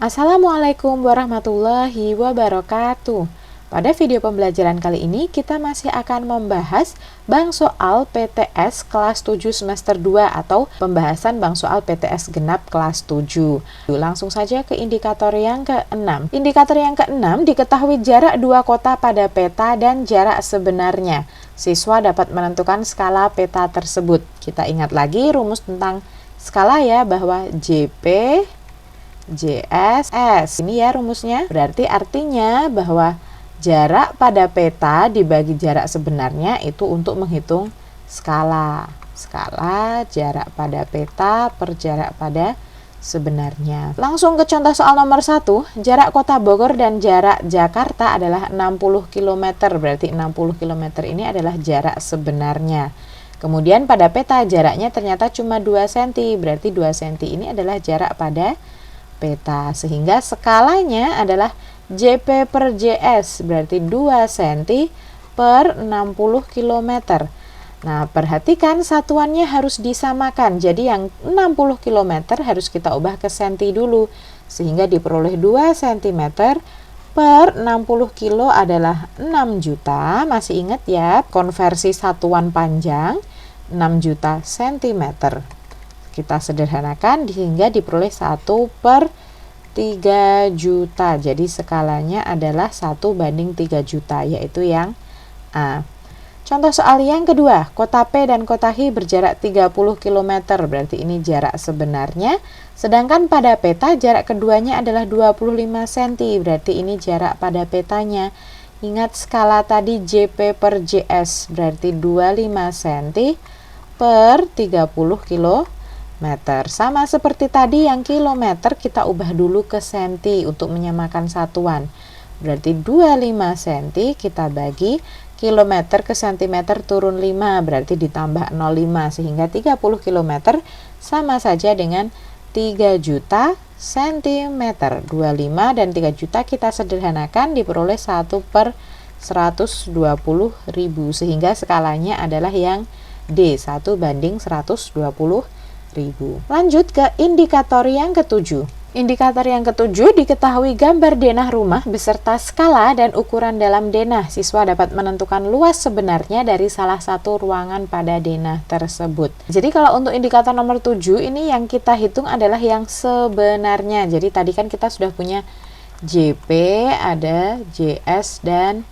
Assalamualaikum warahmatullahi wabarakatuh. Pada video pembelajaran kali ini kita masih akan membahas bank soal PTS kelas 7 semester 2 atau pembahasan bank soal PTS genap kelas 7. Langsung saja ke indikator yang ke-6. Indikator yang ke-6, diketahui jarak dua kota pada peta dan jarak sebenarnya. Siswa dapat menentukan skala peta tersebut. Kita ingat lagi rumus tentang skala ya, bahwa JP JSS. Ini ya rumusnya. Berarti artinya bahwa jarak pada peta dibagi jarak sebenarnya itu untuk menghitung skala. Skala jarak pada peta per jarak pada sebenarnya. Langsung ke contoh soal nomor 1. Jarak kota Bogor dan jarak Jakarta adalah 60 km. Berarti 60 km ini adalah jarak sebenarnya. Kemudian pada peta jaraknya ternyata cuma 2 cm. Berarti 2 cm ini adalah jarak pada peta, sehingga skalanya adalah JP per JS, berarti 2 cm per 60 km. Nah, perhatikan satuannya harus disamakan. Jadi yang 60 km harus kita ubah ke senti dulu, sehingga diperoleh 2 cm per 60 kilo adalah 6 juta. Masih ingat ya, konversi satuan panjang 6 juta cm. Kita sederhanakan hingga diperoleh 1 per 3 juta. Jadi skalanya adalah 1 banding 3 juta, yaitu yang A. Contoh soal yang kedua, kota P dan kota H berjarak 30 km, berarti ini jarak sebenarnya. Sedangkan pada peta jarak keduanya adalah 25 cm, berarti ini jarak pada petanya. Ingat skala tadi JP per JS, berarti 25 cm per 30 km. Sama seperti tadi yang kilometer kita ubah dulu ke senti untuk menyamakan satuan. Berarti 25 cm kita bagi kilometer ke sentimeter turun 5, berarti ditambah 0,5 sehingga 30 km sama saja dengan 3 juta cm. 25 dan 3 juta kita sederhanakan diperoleh 1 per 120.000, sehingga skalanya adalah yang D, 1 banding 120.000. Lanjut ke indikator yang ketujuh. Indikator yang ketujuh, diketahui gambar denah rumah beserta skala dan ukuran dalam denah. Siswa dapat menentukan luas sebenarnya dari salah satu ruangan pada denah tersebut. Jadi kalau untuk indikator nomor 7 ini yang kita hitung adalah yang sebenarnya. Jadi tadi kan kita sudah punya JP, ada JS dan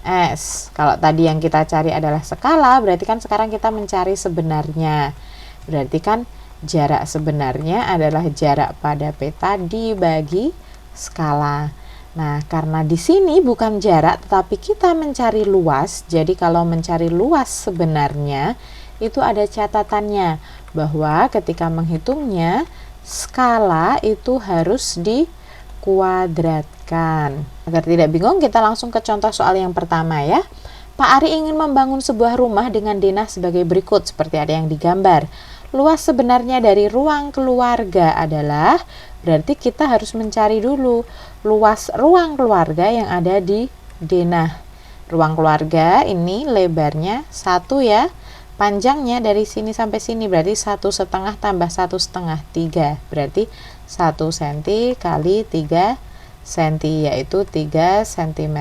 S. Kalau tadi yang kita cari adalah skala, berarti kan sekarang kita mencari sebenarnya. Berarti kan jarak sebenarnya adalah jarak pada peta dibagi skala. Nah, karena di sini bukan jarak tetapi kita mencari luas, jadi kalau mencari luas sebenarnya itu ada catatannya bahwa ketika menghitungnya skala itu harus dikuadratkan. Agar tidak bingung, kita langsung ke contoh soal yang pertama ya. Pak Ari ingin membangun sebuah rumah dengan denah sebagai berikut, seperti ada yang digambar. Luas sebenarnya dari ruang keluarga adalah, berarti kita harus mencari dulu luas ruang keluarga yang ada di denah. Ruang keluarga ini lebarnya 1 ya, panjangnya dari sini sampai sini berarti 1,5 tambah 1,5, 3. Berarti 1 cm kali 3 cm, yaitu 3 cm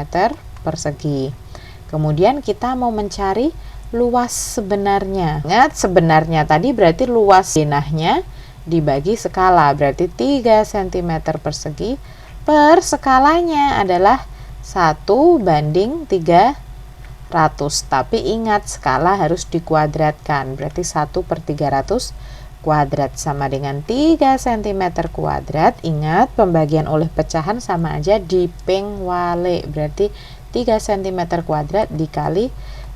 persegi. Kemudian kita mau mencari luas sebenarnya. Ingat, sebenarnya tadi berarti luas denahnya dibagi skala, berarti 3 cm persegi per skalanya adalah 1 banding 300. Tapi ingat, skala harus dikuadratkan, berarti 1 per 300 kuadrat sama dengan 3 cm kuadrat. Ingat, pembagian oleh pecahan sama aja diping wale, berarti 3 cm kuadrat dikali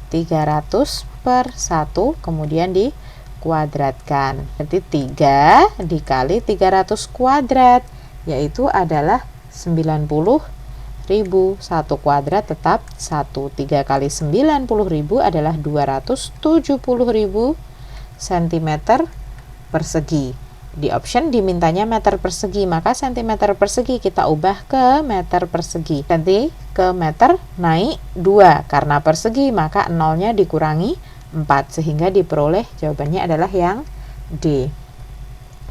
300 per 1, kemudian dikuadratkan. Berarti 3 dikali 300 kuadrat, yaitu adalah 90.000. 1 kuadrat tetap 1. 3 kali 90.000 adalah 270.000 cm persegi. Di option dimintanya meter persegi, maka cm persegi kita ubah ke meter persegi. Nanti ke meter naik 2, karena persegi maka nolnya dikurangi 4, sehingga diperoleh jawabannya adalah yang D.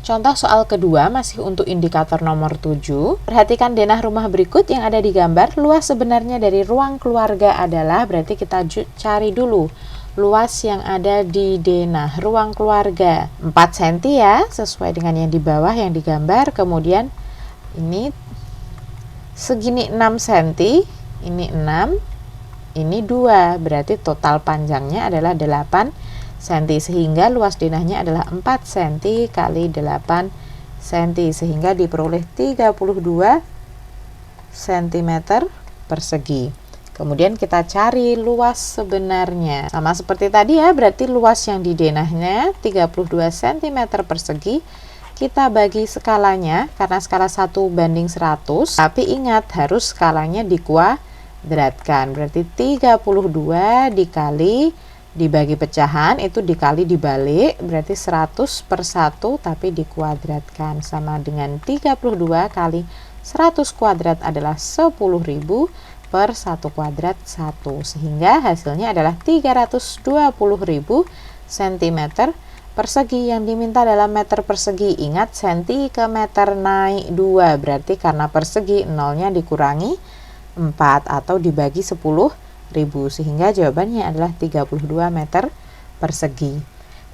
Contoh soal kedua masih untuk indikator nomor 7. Perhatikan denah rumah berikut yang ada di gambar. Luas sebenarnya dari ruang keluarga adalah, berarti kita cari dulu luas yang ada di denah ruang keluarga. 4 cm ya, sesuai dengan yang di bawah yang digambar. Kemudian ini segini 6 cm, ini 6, ini 2. Berarti total panjangnya adalah 8 cm, sehingga luas denahnya adalah 4 cm kali 8 cm, sehingga diperoleh 32 cm persegi. Kemudian kita cari luas sebenarnya. Sama seperti tadi ya, berarti luas yang di denahnya 32 cm persegi. Kita bagi skalanya, karena skala 1:100, tapi ingat harus skalanya dikuadratkan. Berarti 32 dibagi pecahan, itu dikali dibalik, berarti 100 per 1 tapi dikuadratkan, sama dengan 32 kali 100 kuadrat adalah 10.000 per 1 kuadrat 1, sehingga hasilnya adalah 320.000 cm persegi. Yang diminta dalam meter persegi, ingat cm ke meter naik 2, berarti karena persegi nolnya dikurangi 4 atau dibagi 10.000, sehingga jawabannya adalah 32 meter persegi.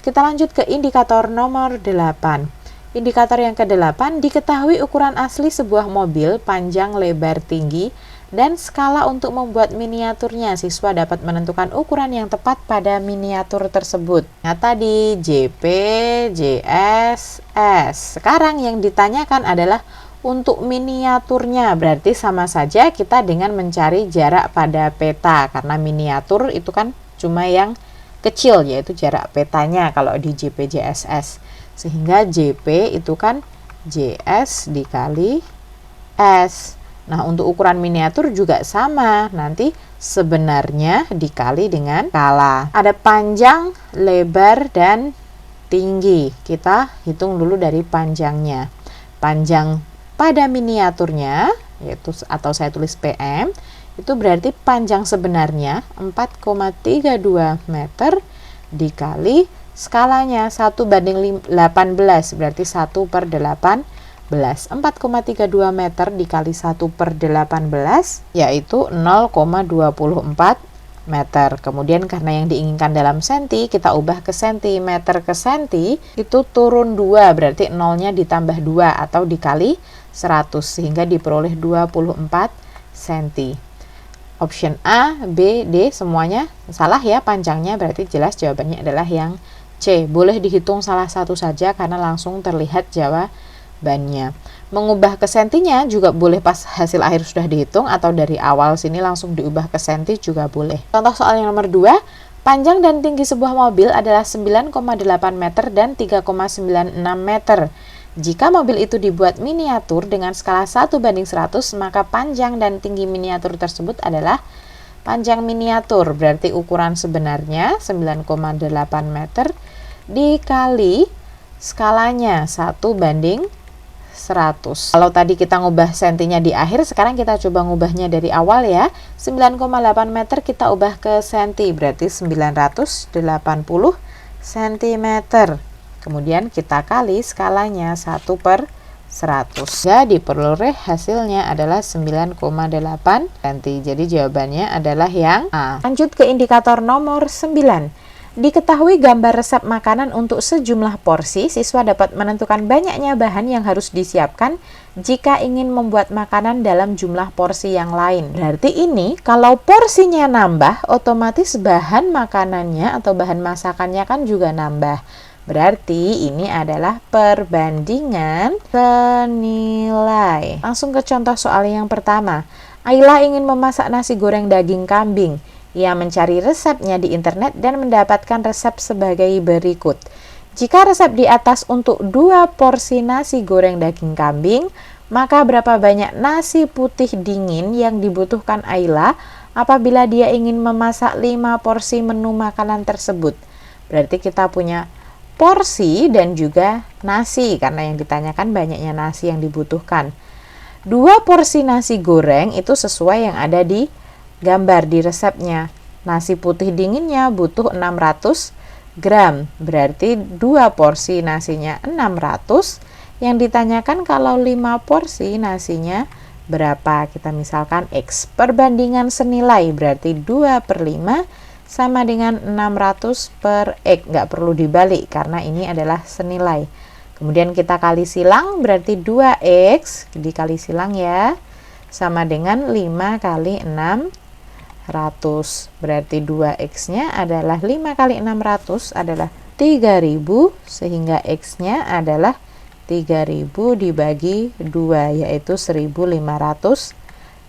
Kita lanjut ke indikator nomor 8. Indikator yang ke-8, diketahui ukuran asli sebuah mobil, panjang, lebar, tinggi, dan skala untuk membuat miniaturnya. Siswa dapat menentukan ukuran yang tepat pada miniatur tersebut. Nah, tadi JP, JS, S. Sekarang yang ditanyakan adalah untuk miniaturnya, berarti sama saja kita dengan mencari jarak pada peta, karena miniatur itu kan cuma yang kecil, yaitu jarak petanya kalau di JP, JSS. Sehingga JP itu kan JS dikali S. Nah, untuk ukuran miniatur juga sama, nanti sebenarnya dikali dengan skala. Ada panjang, lebar, dan tinggi. Kita hitung dulu dari panjangnya. Panjang pada miniaturnya, yaitu atau saya tulis PM, itu berarti panjang sebenarnya 4,32 meter dikali skalanya 1:18, berarti 1 per 18. 4,32 meter dikali 1 per 18, yaitu 0,24 meter. Kemudian karena yang diinginkan dalam senti, kita ubah ke sentimeter ke senti, itu turun 2, berarti nolnya ditambah 2 atau dikali 100, sehingga diperoleh 24 cm. Option A, B, D semuanya salah ya panjangnya, berarti jelas jawabannya adalah yang C. Boleh dihitung salah satu saja karena langsung terlihat jawabannya. Mengubah ke sentinya juga boleh pas hasil akhir sudah dihitung, atau dari awal sini langsung diubah ke senti juga boleh. Contoh soal yang nomor 2, panjang dan tinggi sebuah mobil adalah 9,8 meter dan 3,96 meter. Jika mobil itu dibuat miniatur dengan skala 1:100, maka panjang dan tinggi miniatur tersebut adalah panjang miniatur, berarti ukuran sebenarnya 9,8 meter dikali skalanya 1:100. Kalau tadi kita ngubah sentinya di akhir, sekarang kita coba ngubahnya dari awal ya. 9,8 meter kita ubah ke senti, berarti 980 cm. Kemudian kita kali skalanya 1/100. Ya, diperoleh hasilnya adalah 9,8 cm. Jadi jawabannya adalah yang A. Lanjut ke indikator nomor 9. Diketahui gambar resep makanan untuk sejumlah porsi, siswa dapat menentukan banyaknya bahan yang harus disiapkan jika ingin membuat makanan dalam jumlah porsi yang lain. Berarti ini kalau porsinya nambah, otomatis bahan makanannya atau bahan masakannya kan juga nambah. Berarti ini adalah perbandingan senilai. Langsung ke contoh soal yang pertama. Ayla ingin memasak nasi goreng daging kambing. Ia mencari resepnya di internet dan mendapatkan resep sebagai berikut. Jika resep di atas untuk 2 porsi nasi goreng daging kambing, maka berapa banyak nasi putih dingin yang dibutuhkan Ayla apabila dia ingin memasak 5 porsi menu makanan tersebut? Berarti kita punya porsi dan juga nasi, karena yang ditanyakan banyaknya nasi yang dibutuhkan. 2 porsi nasi goreng itu sesuai yang ada di gambar di resepnya. Nasi putih dinginnya butuh 600 gram, berarti 2 porsi nasinya 600 Yang ditanyakan kalau 5 porsi nasinya berapa? Kita misalkan X. Perbandingan senilai berarti 2/5 sama dengan 600 per X. Nggak perlu dibalik karena ini adalah senilai. Kemudian kita kali silang berarti 2X dikali silang ya. Sama dengan 5 kali 600. Berarti 2X-nya adalah 5 kali 600 adalah 3000 sehingga X-nya adalah 3000 dibagi 2 yaitu 1500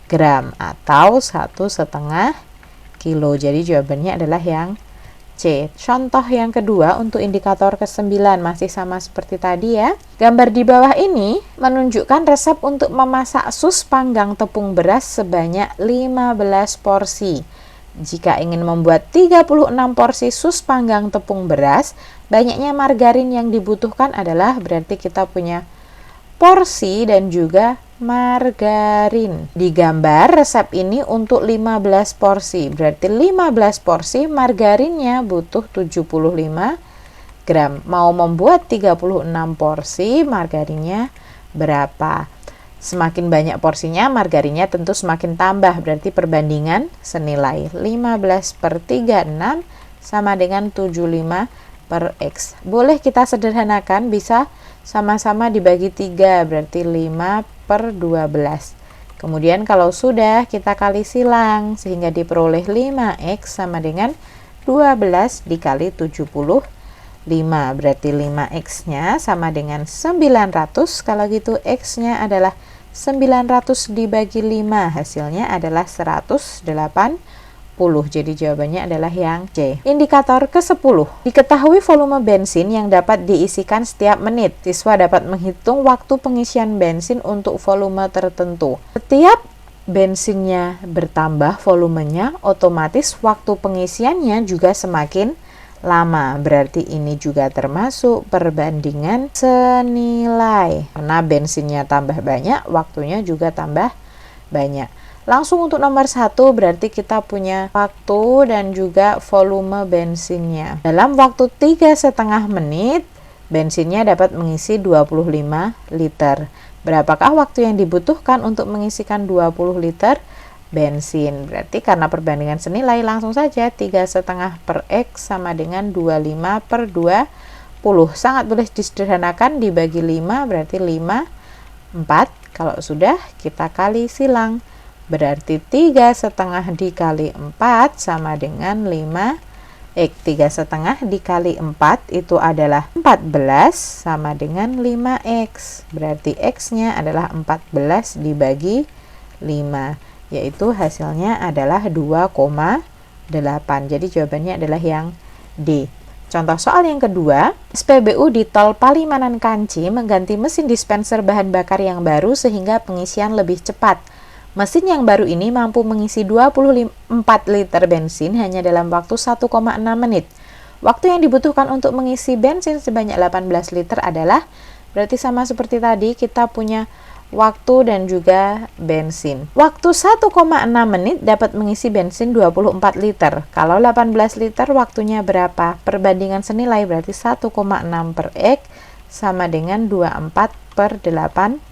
gram atau 1,5 kilo. Jadi jawabannya adalah yang C. Contoh yang kedua untuk indikator ke-9 masih sama seperti tadi ya. Gambar di bawah ini menunjukkan resep untuk memasak sus panggang tepung beras sebanyak 15 porsi. Jika ingin membuat 36 porsi sus panggang tepung beras, banyaknya margarin yang dibutuhkan adalah berarti kita punya porsi dan juga margarin. Di gambar resep ini untuk 15 porsi. Berarti 15 porsi margarinnya butuh 75 gram. Mau membuat 36 porsi margarinnya berapa? Semakin banyak porsinya, margarinnya tentu semakin tambah. Berarti perbandingan senilai 15/36 sama dengan 75 per X. Boleh kita sederhanakan, bisa sama-sama dibagi 3, berarti 5/12. Kemudian kalau sudah, kita kali silang, sehingga diperoleh 5X sama dengan 12 dikali 75. Berarti 5X-nya sama dengan 900, kalau gitu X-nya adalah 900 dibagi 5, hasilnya adalah 180. Jadi jawabannya adalah yang C. Indikator ke-10. Diketahui volume bensin yang dapat diisikan setiap menit. Siswa dapat menghitung waktu pengisian bensin untuk volume tertentu. Setiap bensinnya bertambah volumenya, otomatis waktu pengisiannya juga semakin lama. Berarti ini juga termasuk perbandingan senilai. Karena bensinnya tambah banyak, waktunya juga tambah banyak. Langsung untuk nomor 1 berarti kita punya waktu dan juga volume bensinnya. Dalam waktu 3,5 menit, bensinnya dapat mengisi 25 liter. Berapakah waktu yang dibutuhkan untuk mengisikan 20 liter bensin? Berarti karena perbandingan senilai, langsung saja 3,5 per X sama dengan 25/20. Sangat boleh disederhanakan, dibagi 5 berarti 5/4. Kalau sudah, kita kali silang. Berarti 3,5 dikali 4 sama dengan 5X. 3,5 dikali 4 itu adalah 14 sama dengan 5X. Berarti X-nya adalah 14 dibagi 5. Yaitu hasilnya adalah 2,8. Jadi jawabannya adalah yang D. Contoh soal yang kedua, SPBU di tol Palimanan Kanci mengganti mesin dispenser bahan bakar yang baru sehingga pengisian lebih cepat. Mesin yang baru ini mampu mengisi 24 liter bensin hanya dalam waktu 1,6 menit. Waktu yang dibutuhkan untuk mengisi bensin sebanyak 18 liter adalah, berarti sama seperti tadi, kita punya waktu dan juga bensin. Waktu 1,6 menit dapat mengisi bensin 24 liter. Kalau 18 liter waktunya berapa? Perbandingan senilai berarti 1,6 per X sama dengan 24/18.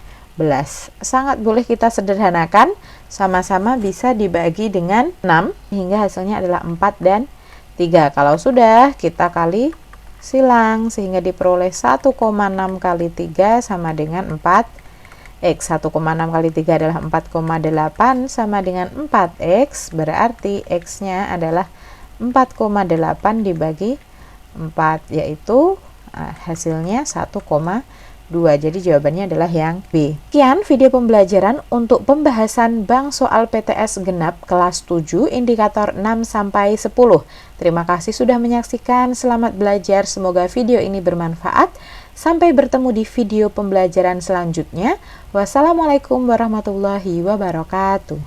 Sangat boleh kita sederhanakan, sama-sama bisa dibagi dengan 6 hingga hasilnya adalah 4 dan 3. Kalau sudah, kita kali silang sehingga diperoleh 1,6 kali 3 sama dengan 4X. 1,6 kali 3 adalah 4,8 sama dengan 4X, berarti X-nya adalah 4,8 dibagi 4, yaitu hasilnya 1,2. Jadi jawabannya adalah yang B. Sekian video pembelajaran untuk pembahasan bank soal PTS genap kelas 7 indikator 6-10. Terima kasih sudah menyaksikan. Selamat belajar. Semoga video ini bermanfaat. Sampai bertemu di video pembelajaran selanjutnya. Wassalamualaikum warahmatullahi wabarakatuh.